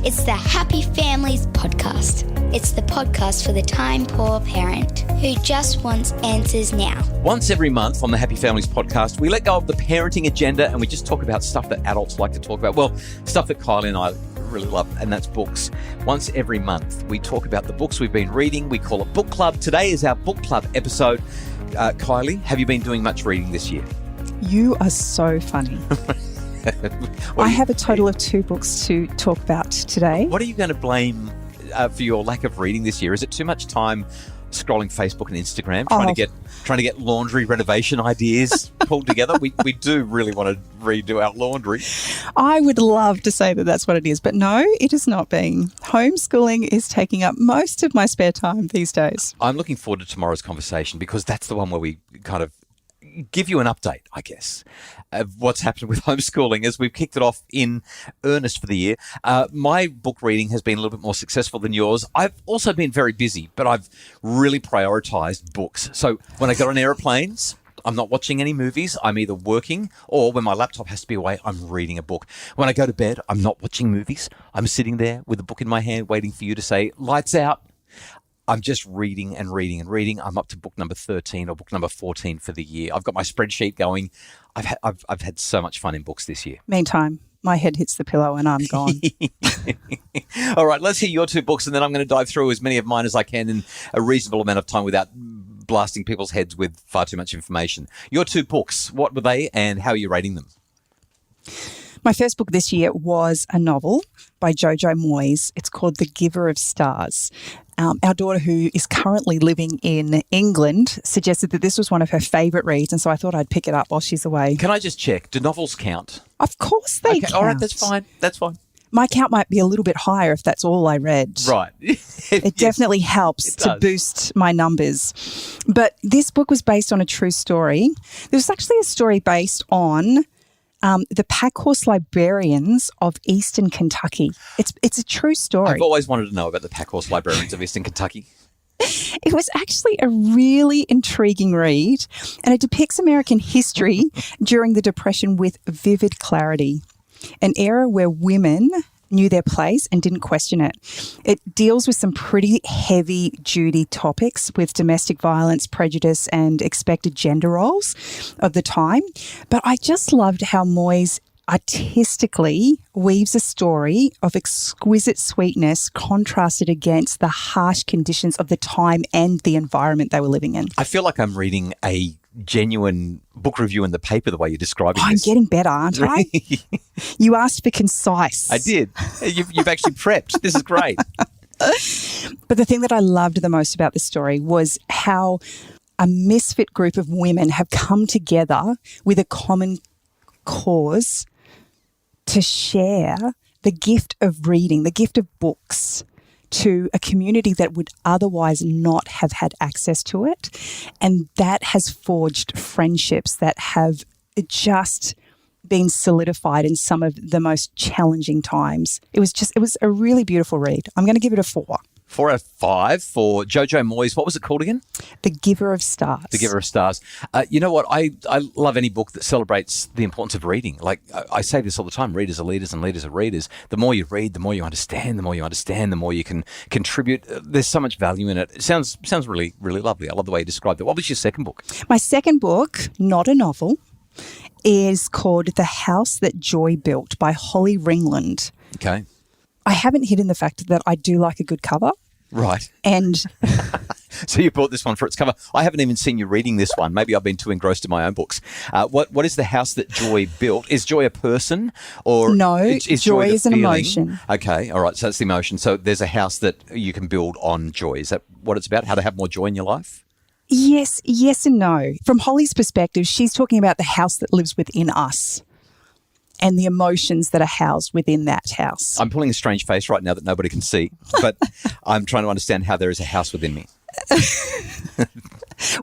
It's the Happy Families podcast. It's the podcast for the time-poor parent who just wants answers now. Once every month on the Happy Families podcast, we let go of the parenting agenda and we just talk about stuff that adults like to talk about. Well, stuff that Kylie and I really love, and that's books. Once every month, we talk about the books we've been reading. We call it Book Club. Today is our Book Club episode. Kylie, have you been doing much reading this year? You are so funny. I have a total of 2 books to talk about today. What are you going to blame for your lack of reading this year? Is it too much time scrolling Facebook and Instagram, trying to get laundry renovation ideas pulled together? We do really want to redo our laundry. I would love to say that that's what it is, but no, it is not being. Homeschooling is taking up most of my spare time these days. I'm looking forward to tomorrow's conversation because that's the one where we kind of give you an update, I guess, of what's happened with homeschooling as we've kicked it off in earnest for the year. My book reading has been a little bit more successful than yours. I've also been very busy, but I've really prioritized books. So when I get on airplanes, I'm not watching any movies. I'm either working or when my laptop has to be away, I'm reading a book. When I go to bed, I'm not watching movies. I'm sitting there with a book in my hand waiting for you to say, lights out. I'm just reading and reading and reading. I'm up to book number 13 or book number 14 for the year. I've got my spreadsheet going. I've had so much fun in books this year. Meantime, my head hits the pillow and I'm gone. All right, let's hear your 2 books and then I'm going to dive through as many of mine as I can in a reasonable amount of time without blasting people's heads with far too much information. Your 2 books, what were they and how are you rating them? My first book this year was a novel by Jojo Moyes. It's called The Giver of Stars. Our daughter, who is currently living in England, suggested that this was one of her favourite reads, and so I thought I'd pick it up while she's away. Can I just check? Do novels count? Of course they count. All right, that's fine. That's fine. My count might be a little bit higher if that's all I read. Right. It definitely helps to boost my numbers. But this book was based on a true story. There was actually a story based on the Packhorse Librarians of Eastern Kentucky. It's a true story. I've always wanted to know about the Packhorse Librarians of Eastern Kentucky. It was actually a really intriguing read, and it depicts American history during the Depression with vivid clarity, an era where women knew their place and didn't question it. It deals with some pretty heavy-duty topics with domestic violence, prejudice, and expected gender roles of the time. But I just loved how Moyes artistically weaves a story of exquisite sweetness contrasted against the harsh conditions of the time and the environment they were living in. I feel like I'm reading a genuine book review in the paper the way you're describing this. I'm getting better, aren't I? You asked for concise. I did. You've actually prepped. This is great. But the thing that I loved the most about this story was how a misfit group of women have come together with a common cause to share the gift of reading, the gift of books, to a community that would otherwise not have had access to it. And that has forged friendships that have just been solidified in some of the most challenging times. It was a really beautiful read. I'm going to give it a 4. 4 out of 5 for Jojo Moyes. What was it called again? The Giver of Stars. The Giver of Stars. You know what? I love any book that celebrates the importance of reading. Like I say this all the time, readers are leaders and leaders are readers. The more you read, the more you understand, the more you can contribute. There's so much value in it. It sounds really, really lovely. I love the way you described it. What was your second book? My second book, not a novel, is called The House That Joy Built by Holly Ringland. Okay. I haven't hidden the fact that I do like a good cover. Right. And so you bought this one for its cover. I haven't even seen you reading this one. Maybe I've been too engrossed in my own books. What is The House That Joy Built? Is joy a person or no? Is joy is an feeling? emotion. Okay, all right. So that's the emotion. So there's a house that you can build on joy. Is that what it's about? How to have more joy in your life? Yes and no. From Holly's perspective, she's talking about the house that lives within us and the emotions that are housed within that house. I'm pulling a strange face right now that nobody can see, but I'm trying to understand how there is a house within me.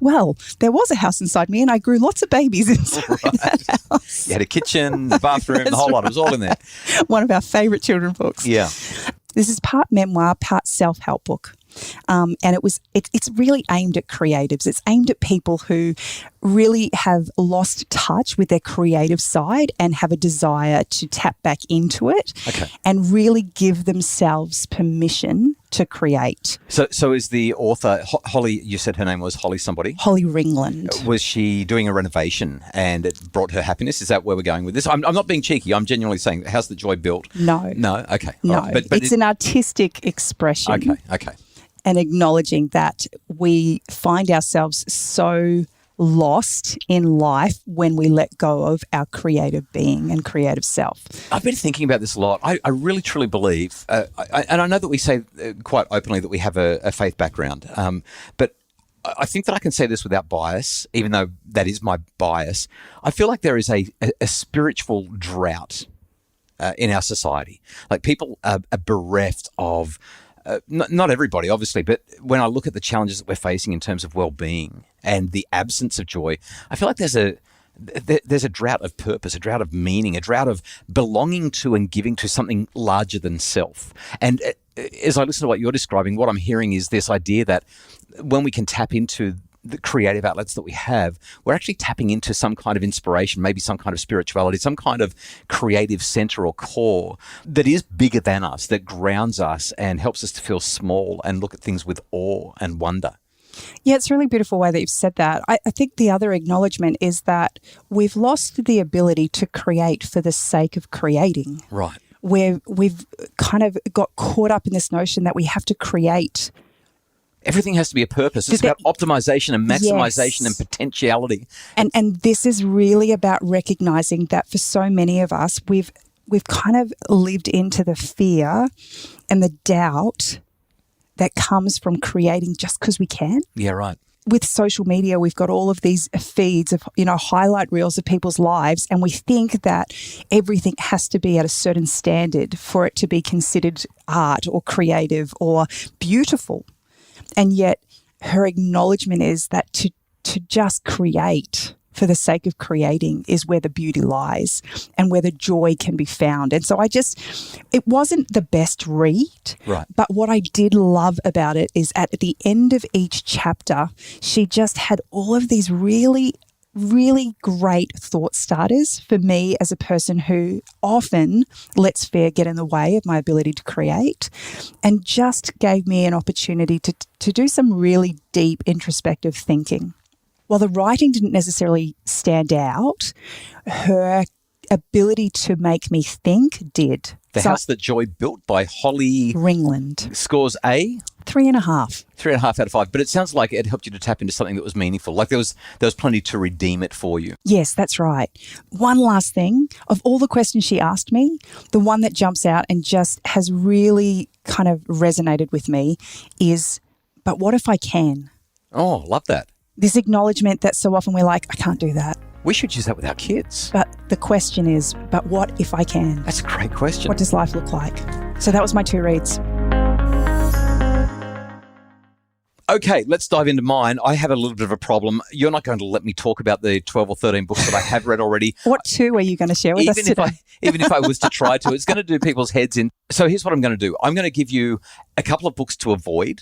Well, there was a house inside me and I grew lots of babies inside that house. You had a kitchen, a bathroom, the whole lot. It was all in there. One of our favourite children's books. Yeah. This is part memoir, part self-help book. And it's really aimed at creatives. It's aimed at people who really have lost touch with their creative side and have a desire to tap back into it and really give themselves permission to create. So is the author, Holly, you said her name was Holly somebody? Holly Ringland. Was she doing a renovation and it brought her happiness? Is that where we're going with this? I'm not being cheeky. I'm genuinely saying, how's the joy built? No. No? Okay. No. Right. But it's an artistic expression. Okay. And acknowledging that we find ourselves so lost in life when we let go of our creative being and creative self. I've been thinking about this a lot. I really, truly believe, and I know that we say quite openly that we have a faith background, but I think that I can say this without bias, even though that is my bias. I feel like there is a spiritual drought in our society. Like people are bereft of not everybody, obviously, but when I look at the challenges that we're facing in terms of well-being and the absence of joy, I feel like there's a drought of purpose, a drought of meaning, a drought of belonging to and giving to something larger than self. And as I listen to what you're describing, what I'm hearing is this idea that when we can tap into the creative outlets that we have, we're actually tapping into some kind of inspiration, maybe some kind of spirituality, some kind of creative center or core that is bigger than us, that grounds us and helps us to feel small and look at things with awe and wonder. Yeah, it's a really beautiful way that you've said that. I think the other acknowledgement is that we've lost the ability to create for the sake of creating. Right. Where we've kind of got caught up in this notion that we have to create. Everything has to be a purpose. It's about optimization and maximization and potentiality. And this is really about recognizing that for so many of us, we've kind of lived into the fear and the doubt that comes from creating just because we can. Yeah, right. With social media, we've got all of these feeds of, highlight reels of people's lives, and we think that everything has to be at a certain standard for it to be considered art or creative or beautiful. And yet her acknowledgement is that to just create for the sake of creating is where the beauty lies and where the joy can be found. And so it wasn't the best read, right. But what I did love about it is at the end of each chapter, she just had all of these really, really great thought starters for me as a person who often lets fear get in the way of my ability to create, and just gave me an opportunity to do some really deep introspective thinking. While the writing didn't necessarily stand out, her ability to make me think did. The House That Joy Built by Holly Ringland scores a 3.5. 3.5 out of 5. But it sounds like it helped you to tap into something that was meaningful. Like there was plenty to redeem it for you. Yes, that's right. One last thing. Of all the questions she asked me, the one that jumps out and just has really kind of resonated with me is, but what if I can? Oh, love that. This acknowledgement that so often we're like, I can't do that. We should use that with our kids. But the question is, but what if I can? That's a great question. What does life look like? So that was my 2 reads. Okay, let's dive into mine. I have a little bit of a problem. You're not going to let me talk about the 12 or 13 books that I have read already. What 2 are you going to share with us today? Even if I was to try to, it's going to do people's heads in. So here's what I'm going to do. I'm going to give you a couple of books to avoid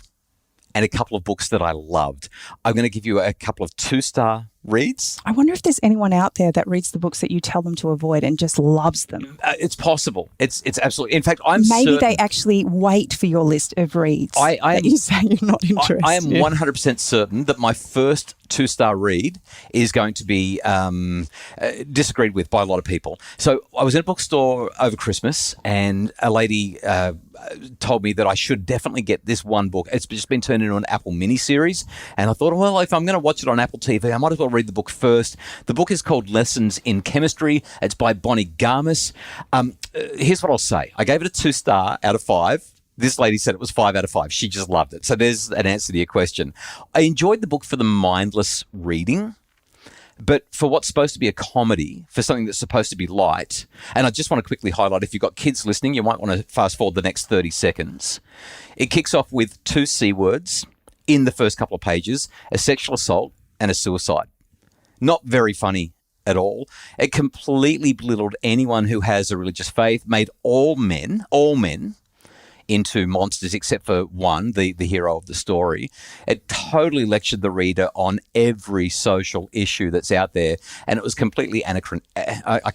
and a couple of books that I loved. I'm going to give you a couple of 2-star reads. I wonder if there's anyone out there that reads the books that you tell them to avoid and just loves them. It's possible. It's absolutely. In fact, Maybe they actually wait for your list of reads that you say you're not interested. I am 100% certain that my first 2-star read is going to be disagreed with by a lot of people. So I was in a bookstore over Christmas and a lady told me that I should definitely get this one book. It's just been turned into an Apple mini-series. And I thought, well, if I'm going to watch it on Apple TV, I might as well read the book first. The book is called Lessons in Chemistry. It's by Bonnie Garmis. Here's what I'll say. I gave it a 2-star out of 5. This lady said it was 5 out of 5. She just loved it. So there's an answer to your question. I enjoyed the book for the mindless reading, but for what's supposed to be a comedy, for something that's supposed to be light, and I just want to quickly highlight, if you've got kids listening, you might want to fast forward the next 30 seconds. It kicks off with 2 C words in the first couple of pages, a sexual assault and a suicide. Not very funny at all. It completely belittled anyone who has a religious faith, made all men into monsters except for one, the hero of the story. It totally lectured the reader on every social issue that's out there, and it was completely I can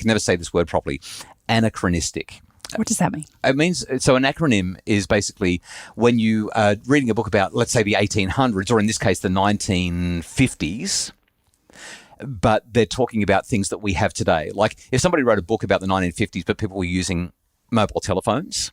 never say this word properly, anachronistic. What does that mean? It means, so an acronym is basically when you are reading a book about, let's say, the 1800s, or in this case, the 1950s, but they're talking about things that we have today. Like if somebody wrote a book about the 1950s, but people were using mobile telephones,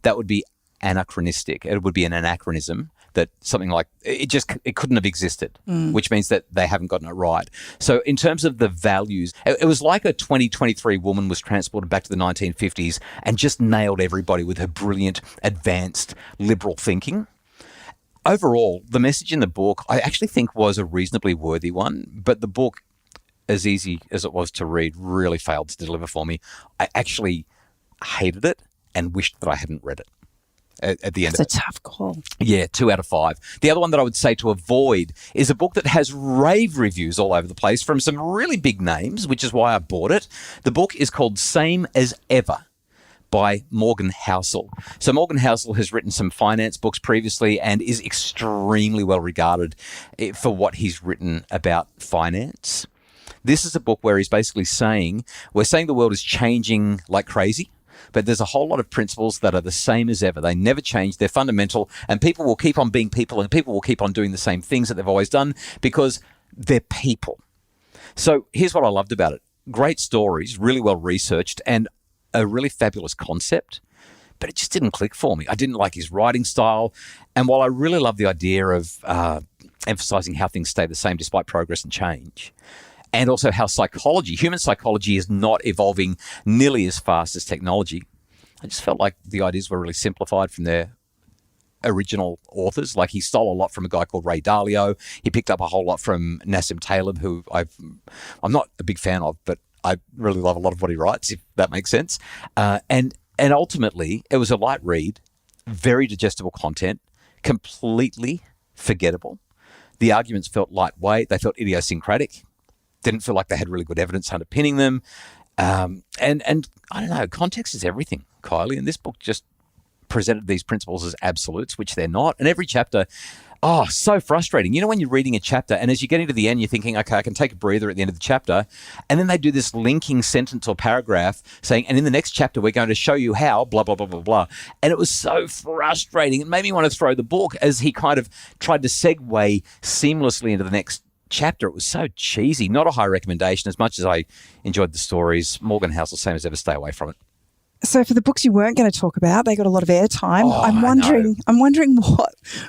that would be anachronistic. It would be an anachronism that something like it couldn't have existed, which means that they haven't gotten it right. So in terms of the values, it was like a 2023 woman was transported back to the 1950s and just nailed everybody with her brilliant, advanced, liberal thinking. Overall, the message in the book, I actually think was a reasonably worthy one, but the book, as easy as it was to read, really failed to deliver for me. I actually hated it and wished that I hadn't read it. At the end of it. That's a tough call. Yeah, 2 out of 5. The other one that I would say to avoid is a book that has rave reviews all over the place from some really big names, which is why I bought it. The book is called Same as Ever by Morgan Housel. So Morgan Housel has written some finance books previously and is extremely well regarded for what he's written about finance. This is a book where he's basically saying, we're saying the world is changing like crazy, but there's a whole lot of principles that are the same as ever. They never change. They're fundamental, and people will keep on being people, and people will keep on doing the same things that they've always done because they're people. So here's what I loved about it. Great stories, really well researched, and a really fabulous concept, but it just didn't click for me. I didn't like his writing style, and while I really love the idea of emphasizing how things stay the same despite progress and change, and also how human psychology is not evolving nearly as fast as technology. I just felt like the ideas were really simplified from their original authors. Like he stole a lot from a guy called Ray Dalio. He picked up a whole lot from Nassim Taleb, who I'm not a big fan of, but I really love a lot of what he writes, if that makes sense. And ultimately, it was a light read, very digestible content, completely forgettable. The arguments felt lightweight. They felt idiosyncratic. Didn't feel like they had really good evidence underpinning them. And I don't know, context is everything, Kylie. And this book just presented these principles as absolutes, which they're not. And every chapter, so frustrating. You know, when you're reading a chapter and as you get into the end, you're thinking, okay, I can take a breather at the end of the chapter. And then they do this linking sentence or paragraph saying, and in the next chapter, we're going to show you how, blah, blah, blah, blah, blah. And it was so frustrating. It made me want to throw the book as he kind of tried to segue seamlessly into the next chapter. It was so cheesy. Not a high recommendation. As much as I enjoyed the stories, Morgan Housel, Same as Ever, stay away from it. So for the books you weren't going to talk about, they got a lot of airtime. I'm wondering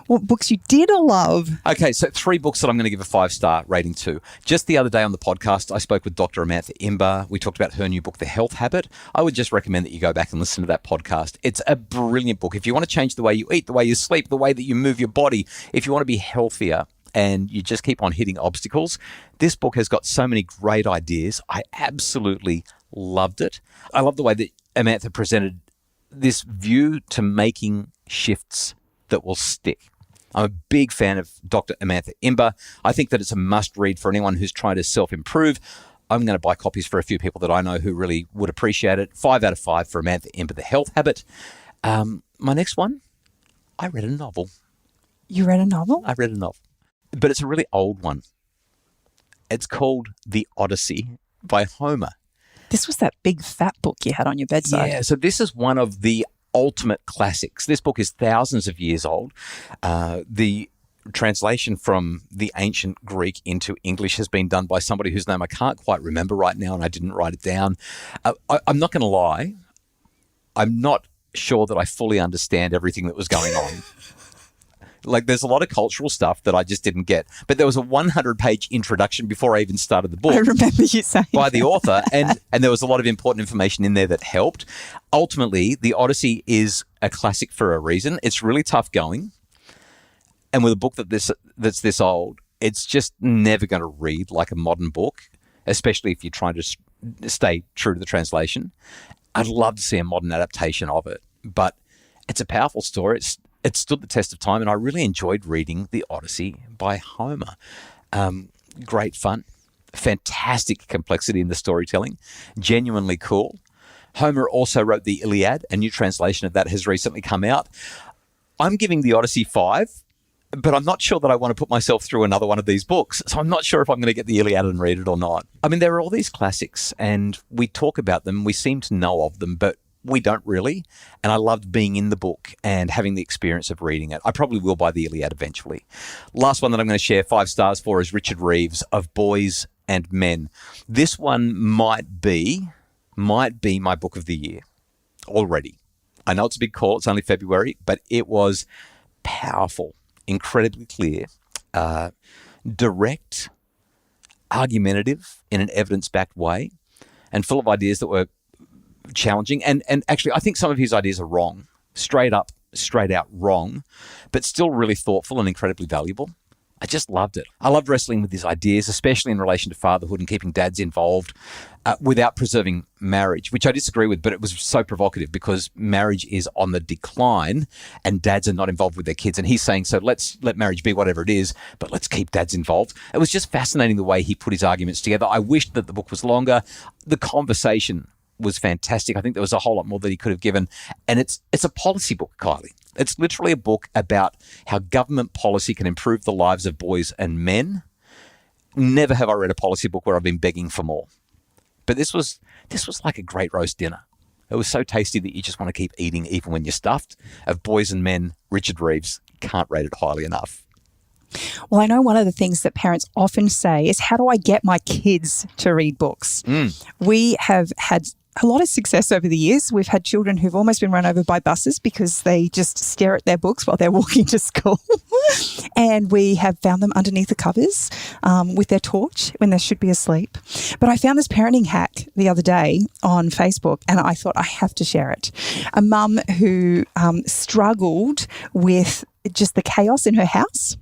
what books you did love. Okay, so 3 books that I'm going to give a 5-star rating to. Just the other day on the podcast, I spoke with Dr. Amantha Imber. We talked about her new book, The Health Habit. I would just recommend that you go back and listen to that podcast. It's a brilliant book. If you want to change the way you eat, the way you sleep, the way that you move your body, if you want to be healthier and you just keep on hitting obstacles, this book has got so many great ideas. I absolutely loved it. I love the way that Amantha presented this view to making shifts that will stick. I'm a big fan of Dr. Amantha Imber. I think that it's a must-read for anyone who's trying to self-improve. I'm going to buy copies for a few people that I know who really would appreciate it. 5 out of 5 for Amantha Imber, The Health Habit. My next one, I read a novel. You read a novel? I read a novel. But it's a really old one. It's called The Odyssey by Homer. This was that big fat book you had on your bedside. Yeah, so this is one of the ultimate classics. This book is thousands of years old. The translation from the ancient Greek into English has been done by somebody whose name I can't quite remember right now, and I didn't write it down. I'm not going to lie. I'm not sure that I fully understand everything that was going on. Like, there's a lot of cultural stuff that I just didn't get. But there was a 100-page introduction before I even started the book. I remember you saying by the author, and there was a lot of important information in there that helped. Ultimately, The Odyssey is a classic for a reason. It's really tough going. And with a book that's this old, it's just never going to read like a modern book, especially if you're trying to stay true to the translation. I'd love to see a modern adaptation of it, but it's a powerful story. It stood the test of time, and I really enjoyed reading The Odyssey by Homer. Great fun, fantastic complexity in the storytelling, genuinely cool. Homer also wrote the Iliad. A new translation of that has recently come out. I'm giving the Odyssey 5, but I'm not sure that I want to put myself through another one of these books. So I'm not sure if I'm going to get the Iliad and read it or not. I mean, there are all these classics and we talk about them. We seem to know of them, but we don't really. And I loved being in the book and having the experience of reading it. I probably will buy the Iliad eventually. Last one that I'm going to share 5 stars for is Richard Reeves of Boys and Men. This one might be my book of the year already. I know it's a big call. It's only February, but it was powerful, incredibly clear, direct, argumentative in an evidence-backed way, and full of ideas that were challenging. And actually, I think some of his ideas are wrong, straight out wrong, but still really thoughtful and incredibly valuable. I just loved it. I loved wrestling with these ideas, especially in relation to fatherhood and keeping dads involved without preserving marriage, which I disagree with, but it was so provocative because marriage is on the decline and dads are not involved with their kids. And he's saying, so let's let marriage be whatever it is, but let's keep dads involved. It was just fascinating the way he put his arguments together. I wished that the book was longer. The conversation was fantastic. I think there was a whole lot more that he could have given. And it's a policy book, Kylie. It's literally a book about how government policy can improve the lives of boys and men. Never have I read a policy book where I've been begging for more. But this was like a great roast dinner. It was so tasty that you just want to keep eating even when you're stuffed. Of Boys and Men, Richard Reeves. Can't rate it highly enough. Well, I know one of the things that parents often say is, how do I get my kids to read books? We have had a lot of success over the years. We've had children who've almost been run over by buses because they just stare at their books while they're walking to school. And we have found them underneath the covers with their torch when they should be asleep. But I found this parenting hack the other day on Facebook and I thought I have to share it. A mum who struggled with just the chaos in her house.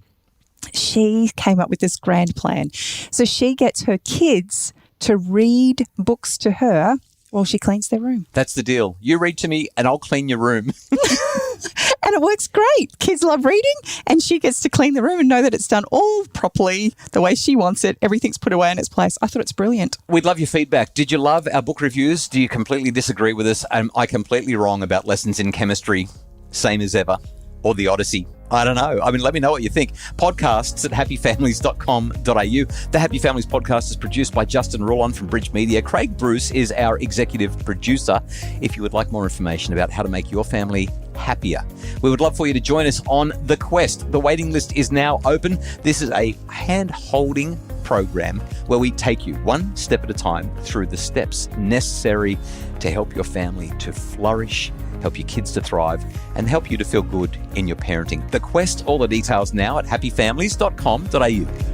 She came up with this grand plan. So she gets her kids to read books to her while she cleans their room. That's the deal. You read to me and I'll clean your room. And it works great. Kids love reading and she gets to clean the room and know that it's done all properly the way she wants it. Everything's put away in its place. I thought it's brilliant. We'd love your feedback. Did you love our book reviews? Do you completely disagree with us? Am I completely wrong about Lessons in Chemistry, Same as Ever, or the Odyssey? I don't know. I mean, let me know what you think. Podcasts at happyfamilies.com.au. The Happy Families podcast is produced by Justin Rulon from Bridge Media. Craig Bruce is our executive producer. If you would like more information about how to make your family happier, we would love for you to join us on The Quest. The waiting list is now open. This is a hand-holding program where we take you one step at a time through the steps necessary to help your family to flourish, help your kids to thrive, and help you to feel good in your parenting. The Quest, all the details now at happyfamilies.com.au.